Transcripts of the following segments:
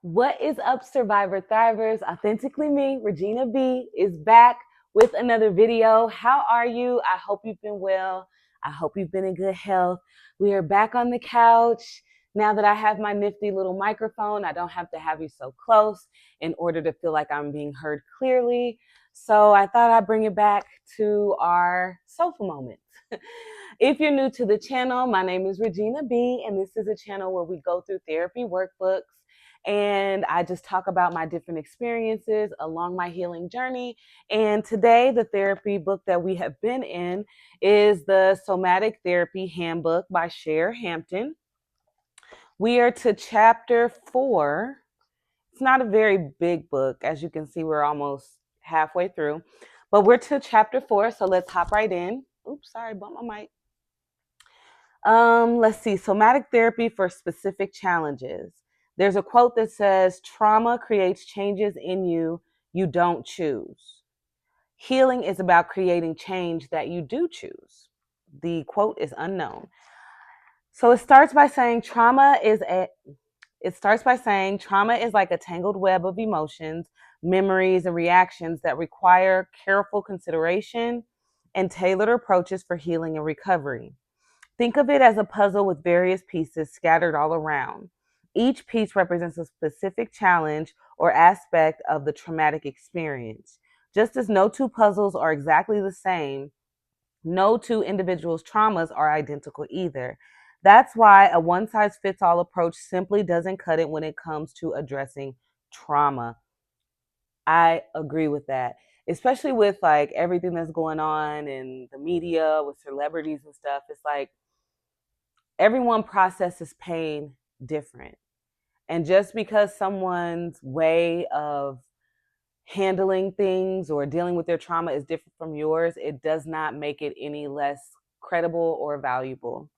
What is up, Survivor Thrivers? Authentically Me, Regina B, is back with another video. How are you? I hope you've been well. I hope you've been in good health. We are back on the couch. Now that I have my nifty little microphone, I don't have to have you so close in order to feel like I'm being heard clearly. So I thought I'd bring it back to our sofa moment. If you're new to the channel, my name is Regina B, and this is a channel where we go through therapy workbooks and I just talk about my different experiences along my healing journey. And today, the therapy book that we have been in is the Somatic Therapy Handbook by Cher, Hampton. We are to chapter 4. It's not a very big book. As you can see, we're almost halfway through, but we're to chapter 4. So let's hop right in. Oops, sorry, bumped my mic. Let's see. Somatic therapy for specific challenges. There's a quote that says, trauma creates changes in you you don't choose. Healing is about creating change that you do choose. The quote is unknown. So it starts by saying trauma is like a tangled web of emotions, memories, and reactions that require careful consideration and tailored approaches for healing and recovery. Think of it as a puzzle with various pieces scattered all around. Each piece represents a specific challenge or aspect of the traumatic experience. Just as no two puzzles are exactly the same, no two individuals' traumas are identical either. That's why a one size fits all approach simply doesn't cut it when it comes to addressing trauma. I agree with that, especially with like everything that's going on in the media with celebrities and stuff. It's like everyone processes pain different. And just because someone's way of handling things or dealing with their trauma is different from yours, it does not make it any less credible or valuable.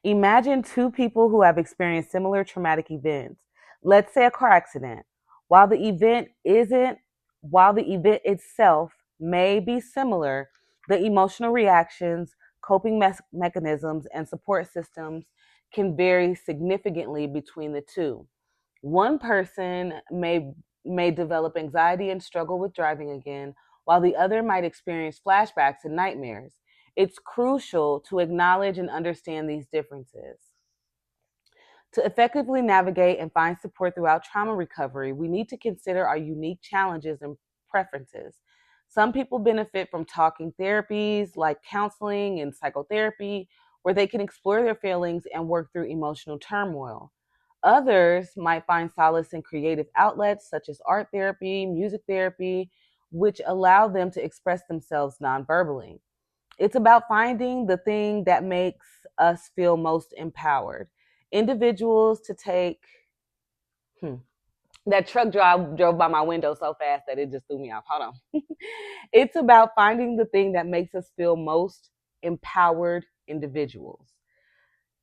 Imagine two people who have experienced similar traumatic events. Let's say a car accident. While the event isn't, while the event itself may be similar, the emotional reactions, coping mechanisms, and support systems can vary significantly between the two. One person may develop anxiety and struggle with driving again, while the other might experience flashbacks and nightmares. It's crucial to acknowledge and understand these differences. To effectively navigate and find support throughout trauma recovery, we need to consider our unique challenges and preferences. Some people benefit from talking therapies like counseling and psychotherapy, where they can explore their feelings and work through emotional turmoil. Others might find solace in creative outlets such as art therapy, music therapy, which allow them to express themselves non-verbally. It's about finding the thing that makes us feel most empowered. Individuals to take, that truck drove by my window so fast that it just threw me off. Hold on. It's about finding the thing that makes us feel most empowered individuals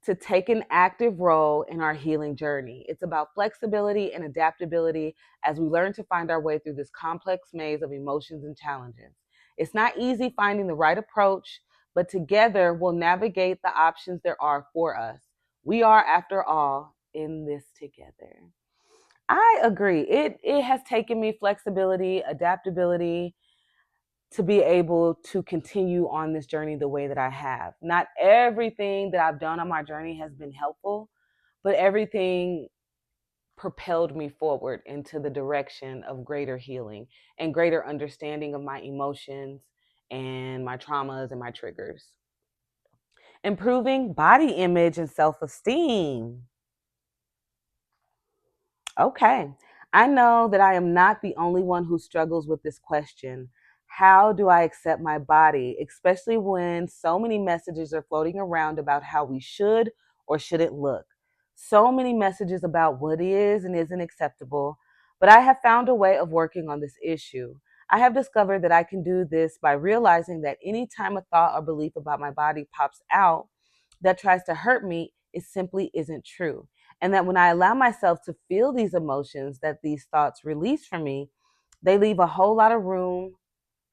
to take an active role in our healing journey. It's about flexibility and adaptability as we learn to find our way through this complex maze of emotions and challenges. It's not easy finding the right approach, but together we'll navigate the options there are for us. We are, after all, in this together. I agree. It has taken me flexibility, adaptability, to be able to continue on this journey the way that I have. Not everything that I've done on my journey has been helpful, but everything propelled me forward into the direction of greater healing and greater understanding of my emotions and my traumas and my triggers. Improving body image and self esteem. Okay, I know that I am not the only one who struggles with this question. How do I accept my body, especially when so many messages are floating around about how we should or shouldn't look? So many messages about what is and isn't acceptable, but I have found a way of working on this issue. I have discovered that I can do this by realizing that anytime a thought or belief about my body pops out that tries to hurt me, it simply isn't true. And that when I allow myself to feel these emotions that these thoughts release from me, they leave a whole lot of room.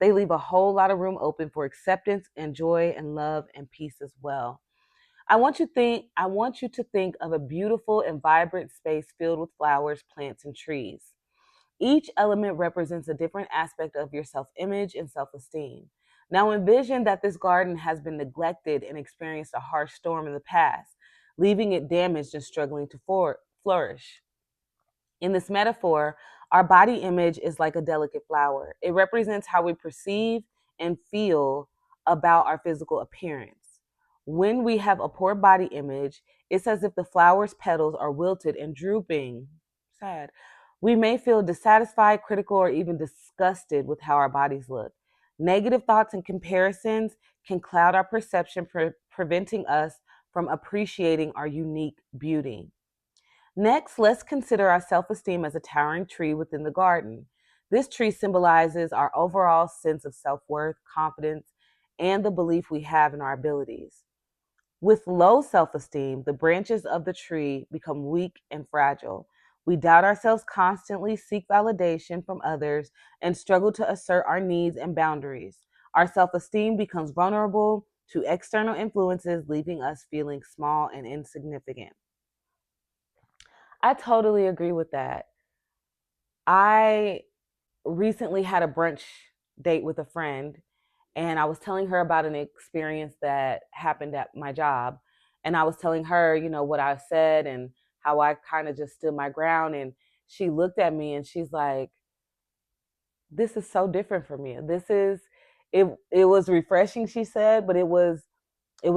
They leave a whole lot of room open for acceptance and joy and love and peace as well. I want you to think of a beautiful and vibrant space filled with flowers, plants, and trees. Each element represents a different aspect of your self-image and self-esteem. Now envision that this garden has been neglected and experienced a harsh storm in the past, leaving it damaged and struggling to flourish. In this metaphor, our body image is like a delicate flower. It represents how we perceive and feel about our physical appearance. When we have a poor body image, it's as if the flower's petals are wilted and drooping. Sad. We may feel dissatisfied, critical, or even disgusted with how our bodies look. Negative thoughts and comparisons can cloud our perception, preventing us from appreciating our unique beauty. Next, let's consider our self esteem as a towering tree within the garden. This tree symbolizes our overall sense of self worth, confidence, and the belief we have in our abilities. With low self esteem, the branches of the tree become weak and fragile. We doubt ourselves constantly, seek validation from others, and struggle to assert our needs and boundaries. Our self esteem becomes vulnerable to external influences, leaving us feeling small and insignificant. I totally agree with that. I recently had a brunch date with a friend, and I was telling her about an experience that happened at my job. And I was telling her, what I said and how I kind of just stood my ground. And she looked at me and she's like, this is so different for me. It was refreshing, she said, but it was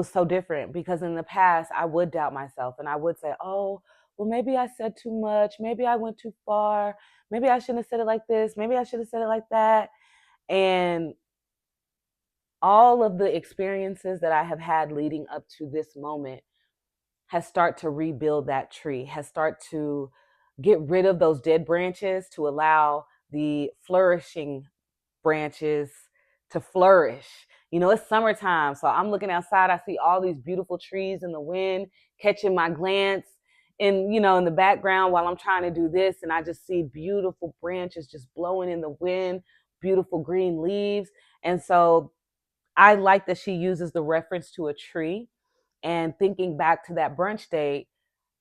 so different because in the past I would doubt myself and I would say, oh, well, maybe I said too much. Maybe I went too far. Maybe I shouldn't have said it like this. Maybe I should have said it like that. And all of the experiences that I have had leading up to this moment has start to rebuild that tree, has start to get rid of those dead branches to allow the flourishing branches to flourish. It's summertime, so I'm looking outside. I see all these beautiful trees in the wind catching my glance in the background while I'm trying to do this. And I just see beautiful branches just blowing in the wind, beautiful green leaves. And so I like that she uses the reference to a tree. And thinking back to that brunch date,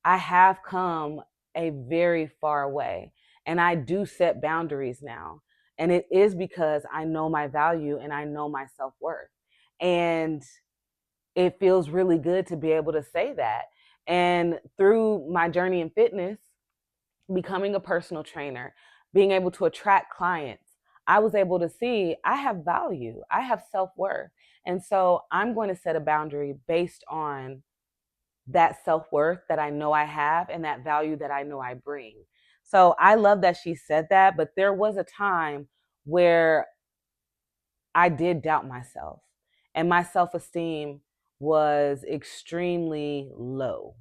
I have come a very far way. And I do set boundaries now. And it is because I know my value and I know my self worth. And it feels really good to be able to say that. And through my journey in fitness, becoming a personal trainer, being able to attract clients, I was able to see I have value, I have self worth. And so I'm going to set a boundary based on that self worth that I know I have and that value that I know I bring. So I love that she said that, but there was a time where I did doubt myself and my self esteem was extremely low.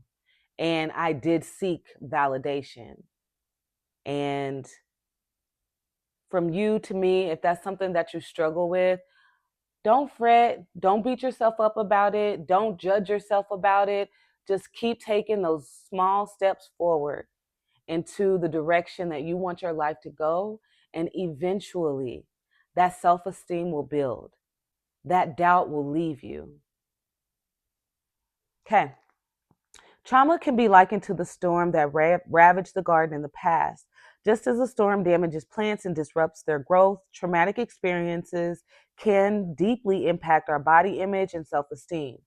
And I did seek validation. And from you to me, if that's something that you struggle with, don't fret. Don't beat yourself up about it. Don't judge yourself about it. Just keep taking those small steps forward into the direction that you want your life to go. And eventually, that self esteem will build, that doubt will leave you. Okay. Trauma can be likened to the storm that ravaged the garden in the past. Just as a storm damages plants and disrupts their growth, traumatic experiences can deeply impact our body image and self esteem.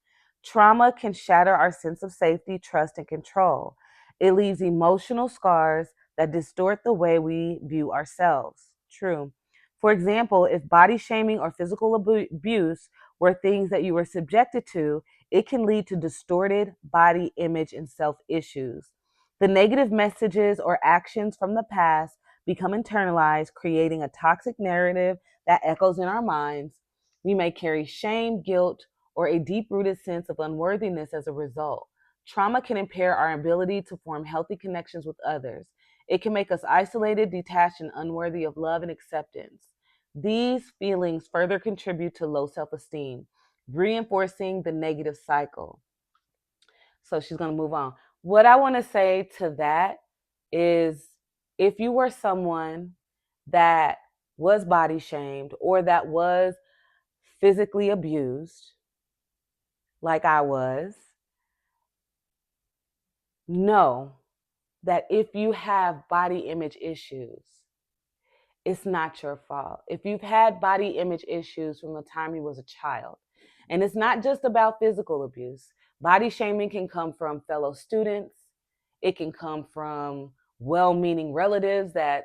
Trauma can shatter our sense of safety, trust, and control. It leaves emotional scars that distort the way we view ourselves. True. For example, if body shaming or physical abuse were things that you were subjected to, it can lead to distorted body image and self issues. The negative messages or actions from the past become internalized, creating a toxic narrative that echoes in our minds. We may carry shame, guilt, or a deep rooted sense of unworthiness as a result. Trauma can impair our ability to form healthy connections with others. It can make us isolated, detached, and unworthy of love and acceptance. These feelings further contribute to low self esteem, reinforcing the negative cycle. So she's going to move on. What I want to say to that is if you were someone that was body shamed or that was physically abused, like I was, know that if you have body image issues, it's not your fault. If you've had body image issues from the time you was a child, and it's not just about physical abuse, body shaming can come from fellow students, it can come from well meaning relatives that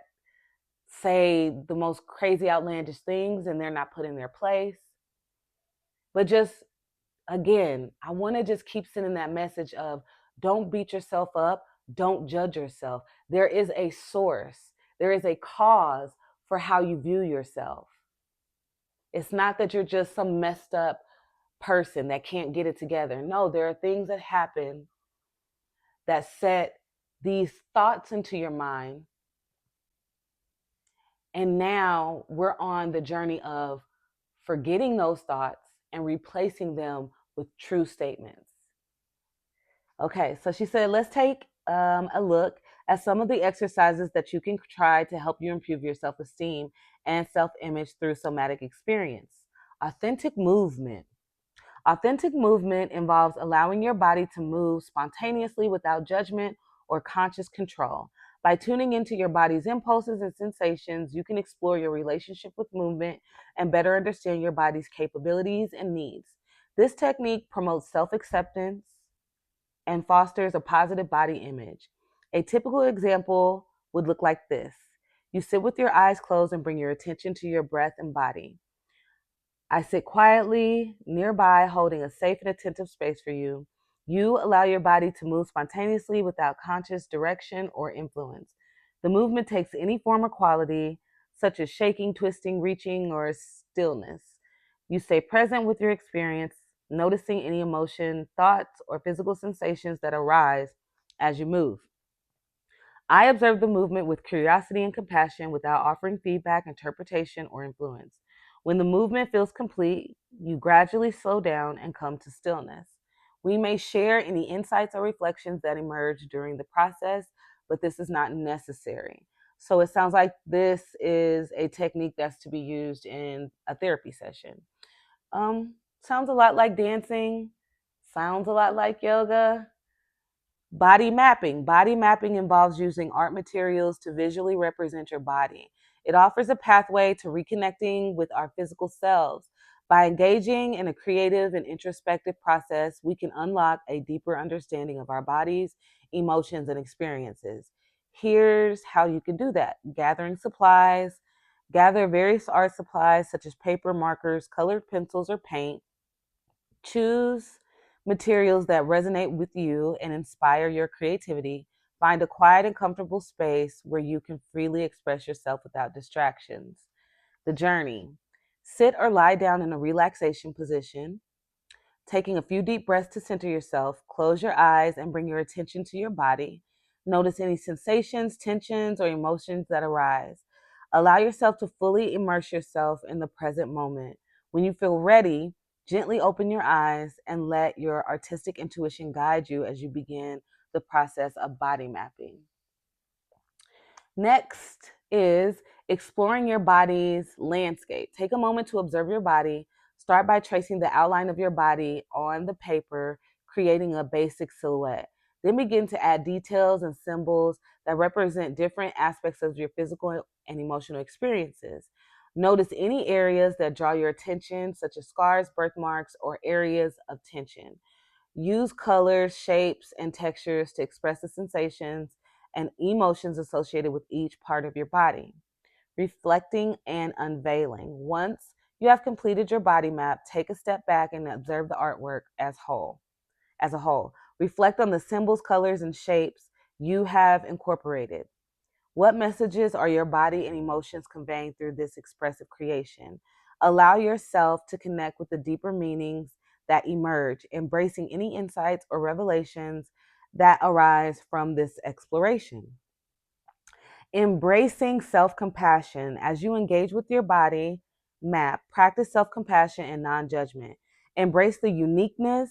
say the most crazy, outlandish things and they're not put in their place. But just again, I want to just keep sending that message of don't beat yourself up, don't judge yourself. There is a source, there is a cause for how you view yourself. It's not that you're just some messed up person that can't get it together. No, there are things that happen that set these thoughts into your mind. And now we're on the journey of forgetting those thoughts and replacing them with true statements. Okay, so she said, let's take a look at some of the exercises that you can try to help you improve your self esteem and self image through somatic experience. Authentic movement. Authentic movement involves allowing your body to move spontaneously without judgment or conscious control. By tuning into your body's impulses and sensations, you can explore your relationship with movement and better understand your body's capabilities and needs. This technique promotes self acceptance and fosters a positive body image. A typical example would look like this: you sit with your eyes closed and bring your attention to your breath and body. I sit quietly nearby, holding a safe and attentive space for you. You allow your body to move spontaneously without conscious direction or influence. The movement takes any form or quality, such as shaking, twisting, reaching, or stillness. You stay present with your experience, noticing any emotion, thoughts, or physical sensations that arise as you move. I observe the movement with curiosity and compassion without offering feedback, interpretation, or influence. When the movement feels complete, you gradually slow down and come to stillness. We may share any insights or reflections that emerge during the process, but this is not necessary. So it sounds like this is a technique that's to be used in a therapy session. Sounds a lot like dancing, sounds a lot like yoga. Body mapping. Body mapping involves using art materials to visually represent your body. It offers a pathway to reconnecting with our physical selves. By engaging in a creative and introspective process, we can unlock a deeper understanding of our bodies, emotions, and experiences. Here's how you can do that: gathering supplies. Gather various art supplies such as paper, markers, colored pencils, or paint. Choose materials that resonate with you and inspire your creativity. Find a quiet and comfortable space where you can freely express yourself without distractions. The journey. Sit or lie down in a relaxation position, taking a few deep breaths to center yourself. Close your eyes and bring your attention to your body. Notice any sensations, tensions, or emotions that arise. Allow yourself to fully immerse yourself in the present moment. When you feel ready, gently open your eyes and let your artistic intuition guide you as you begin the process of body mapping. Next is exploring your body's landscape. Take a moment to observe your body. Start by tracing the outline of your body on the paper, creating a basic silhouette. Then begin to add details and symbols that represent different aspects of your physical and emotional experiences. Notice any areas that draw your attention, such as scars, birthmarks, or areas of tension. Use colors, shapes, and textures to express the sensations and emotions associated with each part of your body. Reflecting and unveiling. Once you have completed your body map, take a step back and observe the artwork as a whole. Reflect on the symbols, colors, and shapes you have incorporated. What messages are your body and emotions conveying through this expressive creation? Allow yourself to connect with the deeper meanings that emerge, embracing any insights or revelations that arise from this exploration. Embracing self compassion. As you engage with your body map, practice self compassion and non judgment. Embrace the uniqueness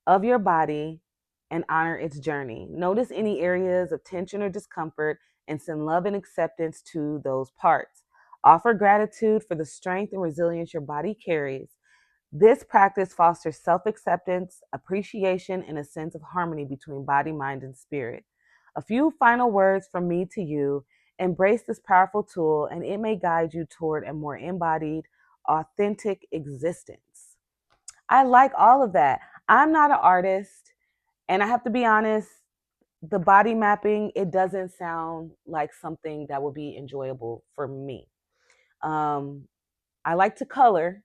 of your body and honor its journey. Notice any areas of tension or discomfort and send love and acceptance to those parts. Offer gratitude for the strength and resilience your body carries. This practice fosters self-acceptance, appreciation, and a sense of harmony between body, mind, and spirit. A few final words from me to you. Embrace this powerful tool, and it may guide you toward a more embodied, authentic existence. I like all of that. I'm not an artist, and I have to be honest, the body mapping, it doesn't sound like something that would be enjoyable for me. Um, I like to color.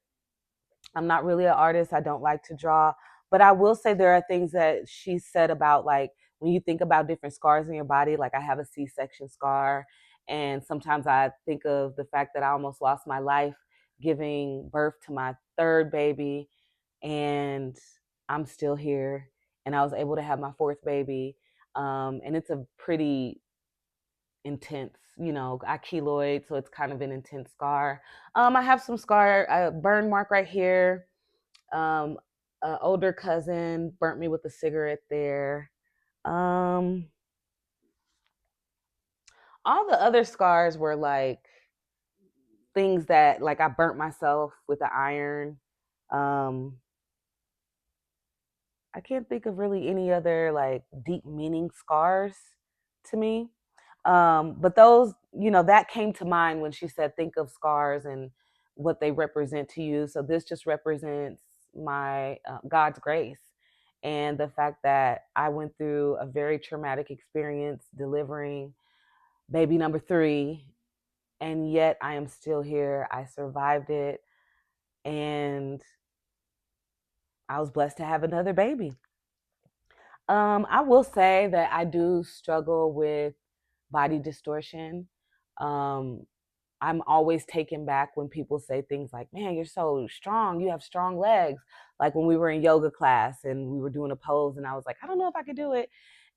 I'm not really an artist. I don't like to draw, but I will say there are things that she said about, like, when you think about different scars in your body, like I have a C-section scar, and sometimes I think of the fact that I almost lost my life giving birth to my third baby, and I'm still here, and I was able to have my fourth baby, and it's a pretty intense, I keloid, so it's kind of an intense scar. I have some scar, a burn mark right here. An older cousin burnt me with a cigarette there. Um, all the other scars were like things that, like, I burnt myself with the iron. Um, I can't think of really any other like deep meaning scars to me. But those, that came to mind when she said, think of scars and what they represent to you. So this just represents my God's grace and the fact that I went through a very traumatic experience delivering baby number 3, and yet I am still here. I survived it, and I was blessed to have another baby. I will say that I do struggle with body distortion. Um, I'm always taken back when people say things like, man, you're so strong. You have strong legs. Like when we were in yoga class and we were doing a pose, and I was like, I don't know if I could do it.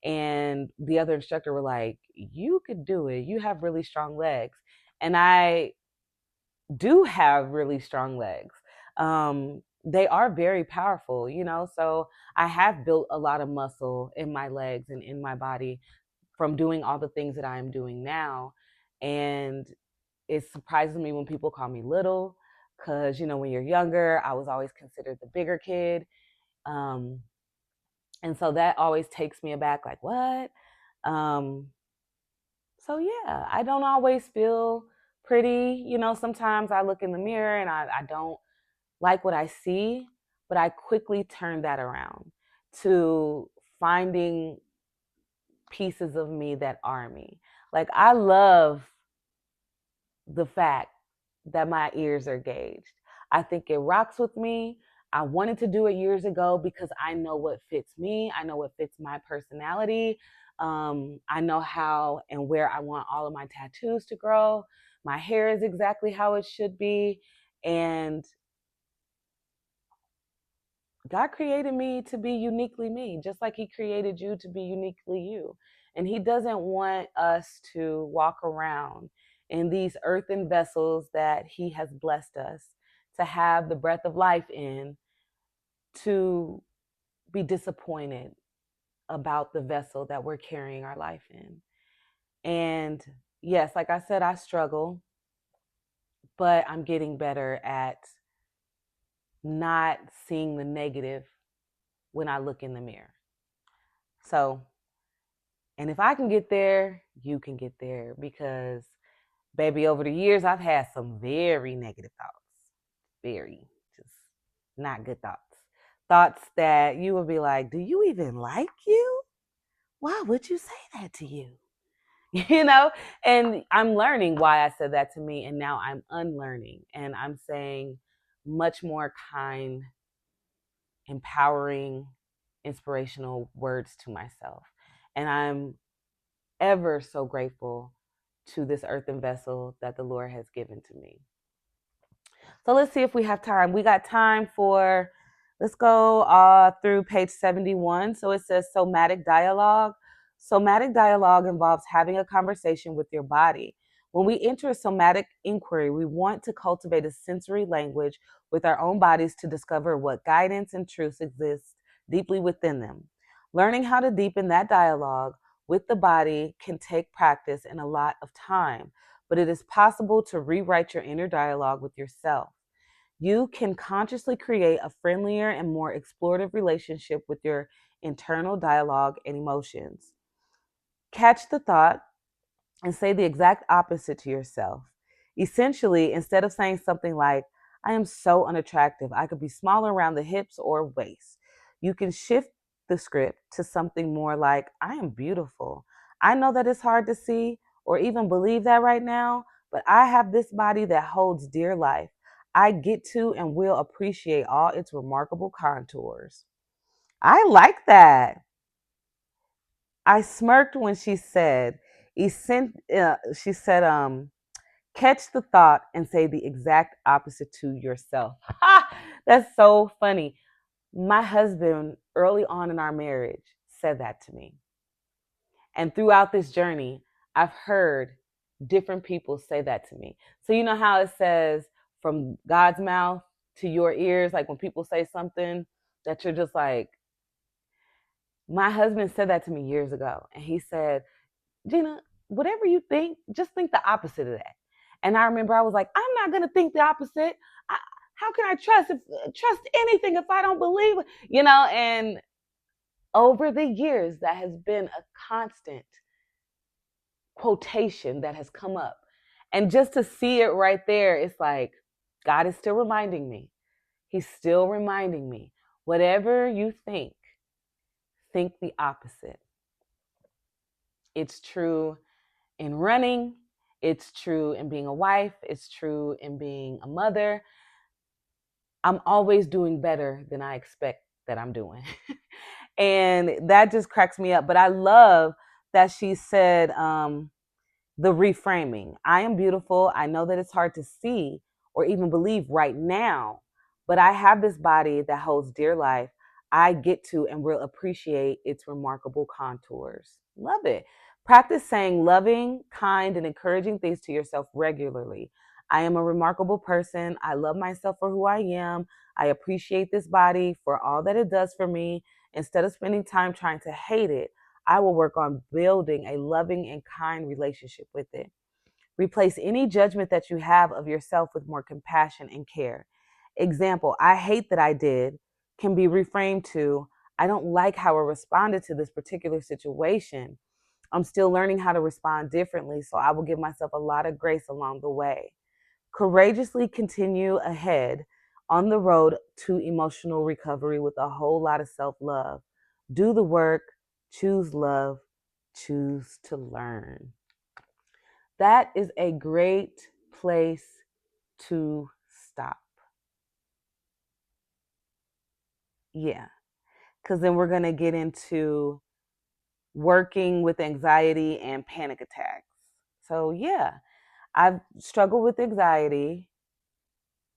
And the other instructor were like, you could do it. You have really strong legs. And I do have really strong legs. They are very powerful, so I have built a lot of muscle in my legs and in my body from doing all the things that I am doing now. And it surprises me when people call me little, because, when you're younger, I was always considered the bigger kid. Um, and so that always takes me aback, like, what? Um, so yeah, I don't always feel pretty. Sometimes I look in the mirror and I don't like what I see, but I quickly turn that around to finding pieces of me that are me. Like, I love the fact that my ears are gauged. I think it rocks with me. I wanted to do it years ago because I know what fits me. I know what fits my personality. I know how and where I want all of my tattoos to grow. My hair is exactly how it should be. And God created me to be uniquely me, just like He created you to be uniquely you. And He doesn't want us to walk around in these earthen vessels that He has blessed us to have the breath of life in, to be disappointed about the vessel that we're carrying our life in. And yes, like I said, I struggle, but I'm getting better at not seeing the negative when I look in the mirror. So, and if I can get there, you can get there, because, baby, over the years, I've had some very negative thoughts. Very, just not good thoughts. Thoughts that you would be like, do you even like you? Why would you say that to you? And I'm learning why I said that to me. And now I'm unlearning and I'm saying much more kind, empowering, inspirational words to myself. And I'm ever so grateful to this earthen vessel that the Lord has given to me. So let's see if we have time. We got time for, let's go through page 71. So it says somatic dialogue. Somatic dialogue involves having a conversation with your body. When we enter a somatic inquiry, we want to cultivate a sensory language with our own bodies to discover what guidance and truths exist deeply within them. Learning how to deepen that dialogue with the body can take practice and a lot of time, but it is possible to rewrite your inner dialogue with yourself. You can consciously create a friendlier and more explorative relationship with your internal dialogue and emotions. Catch the thought and say the exact opposite to yourself. Essentially, instead of saying something like, I am so unattractive, I could be smaller around the hips or waist, you can shift the script to something more like, I am beautiful. I know that it's hard to see or even believe that right now, but I have this body that holds dear life. I get to and will appreciate all its remarkable contours. I like that. I smirked when she said, catch the thought and say the exact opposite to yourself. That's so funny. My husband, early on in our marriage, said that to me. And throughout this journey, I've heard different people say that to me. So, you know how it says from God's mouth to your ears, like when people say something that you're just like, my husband said that to me years ago. And he said, Gina, whatever you think, just think the opposite of that. And I remember I was like, I'm not going to think the opposite. How can I trust anything if I don't believe it? And over the years, that has been a constant quotation that has come up. And just to see it right there, it's like, God is still reminding me. He's still reminding me. Whatever you think the opposite. It's true in running. It's true in being a wife. It's true in being a mother. I'm always doing better than I expect that I'm doing. And that just cracks me up. But I love that she said, the reframing. I am beautiful. I know that it's hard to see or even believe right now, but I have this body that holds dear life. I get to and will appreciate its remarkable contours. Love it. Practice saying loving, kind, and encouraging things to yourself regularly. I am a remarkable person. I love myself for who I am. I appreciate this body for all that it does for me. Instead of spending time trying to hate it, I will work on building a loving and kind relationship with it. Replace any judgment that you have of yourself with more compassion and care. Example, I hate that I did can be reframed to, I don't like how I responded to this particular situation. I'm still learning how to respond differently, so I will give myself a lot of grace along the way. Courageously continue ahead on the road to emotional recovery with a whole lot of self-love. Do the work, choose love, choose to learn. That is a great place to stop. Yeah, because then we're going to get into working with anxiety and panic attacks. So, yeah, I've struggled with anxiety.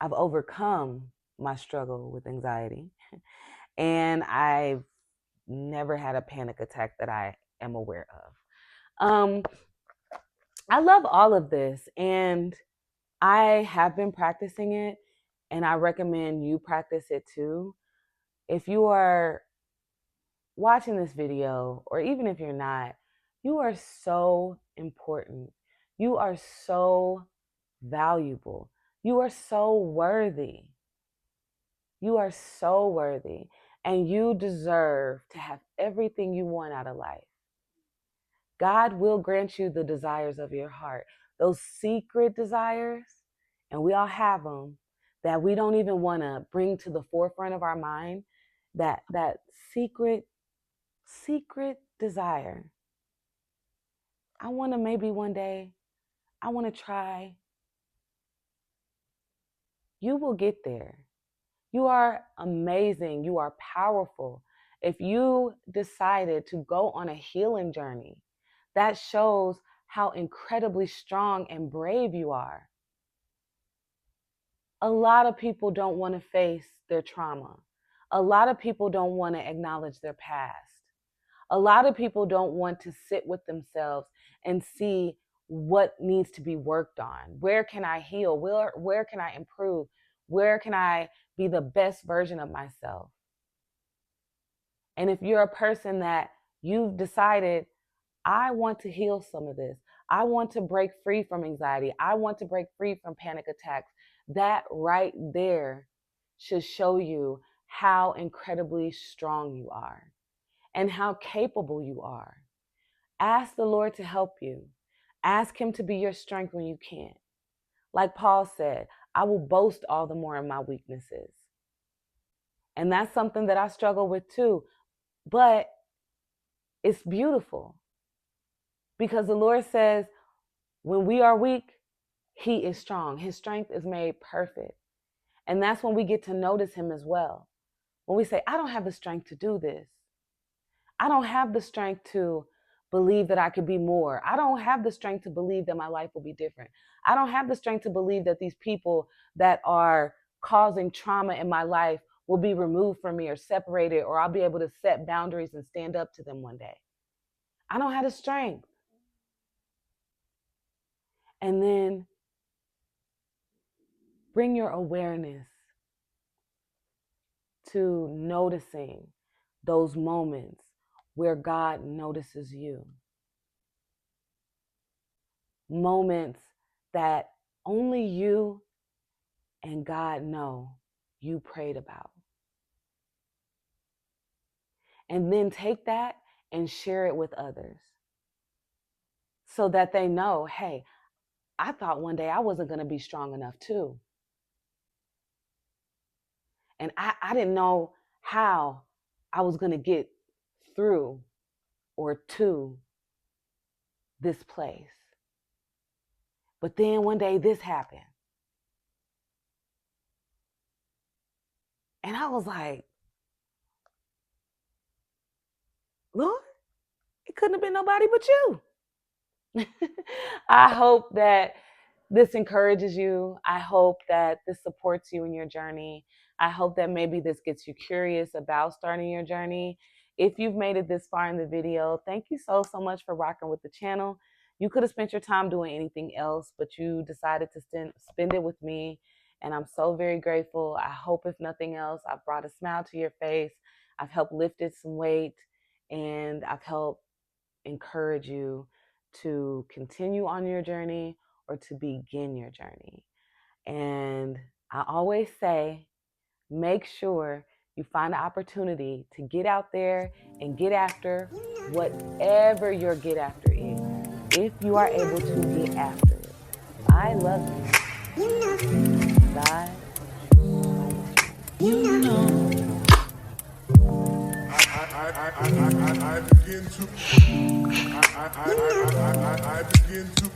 I've overcome my struggle with anxiety. And I've never had a panic attack that I am aware of. I love all of this, and I have been practicing it, and I recommend you practice it too. If you are watching this video, or even if you're not, you are so important. You are so valuable. You are so worthy. You are so worthy, and you deserve to have everything you want out of life. God will grant you the desires of your heart, those secret desires, and we all have them, that we don't even want to bring to the forefront of our mind, that secret desire. I want to maybe one day, I want to try. You will get there. You are amazing. You are powerful. If you decided to go on a healing journey, that shows how incredibly strong and brave you are. A lot of people don't want to face their trauma. A lot of people don't want to acknowledge their past. A lot of people don't want to sit with themselves and see what needs to be worked on. Where can I heal? Where can I improve? Where can I be the best version of myself? And if you're a person that you've decided, I want to heal some of this, I want to break free from anxiety, I want to break free from panic attacks, That right there should show you how incredibly strong you are and how capable you are. Ask the Lord to help you. Ask him to be your strength when you can't. Like Paul said, I will boast all the more in my weaknesses. And that's something that I struggle with too. But it's beautiful because the Lord says, when we are weak, he is strong. His strength is made perfect. And that's when we get to notice him as well. When we say, I don't have the strength to do this. I don't have the strength to believe that I could be more. I don't have the strength to believe that my life will be different. I don't have the strength to believe that these people that are causing trauma in my life will be removed from me or separated, or I'll be able to set boundaries and stand up to them one day. I don't have the strength. And then bring your awareness to noticing those moments where God notices you. Moments that only you and God know you prayed about. And then take that and share it with others so that they know, hey, I thought one day I wasn't going to be strong enough too. And I didn't know how I was going to get through or to this place. But then one day this happened. And I was like, Lord, it couldn't have been nobody but you. I hope that this encourages you. I hope that this supports you in your journey. I hope that maybe this gets you curious about starting your journey. If you've made it this far in the video, thank you so much for rocking with the channel. You could have spent your time doing anything else, but you decided to spend it with me. And I'm so very grateful. I hope if nothing else, I've brought a smile to your face. I've helped lifted some weight, and I've helped encourage you to continue on your journey or to begin your journey. And I always say, make sure you find an opportunity to get out there and get after whatever your get after is, if you are able to get after it. I love you. God. You know. I begin to I begin to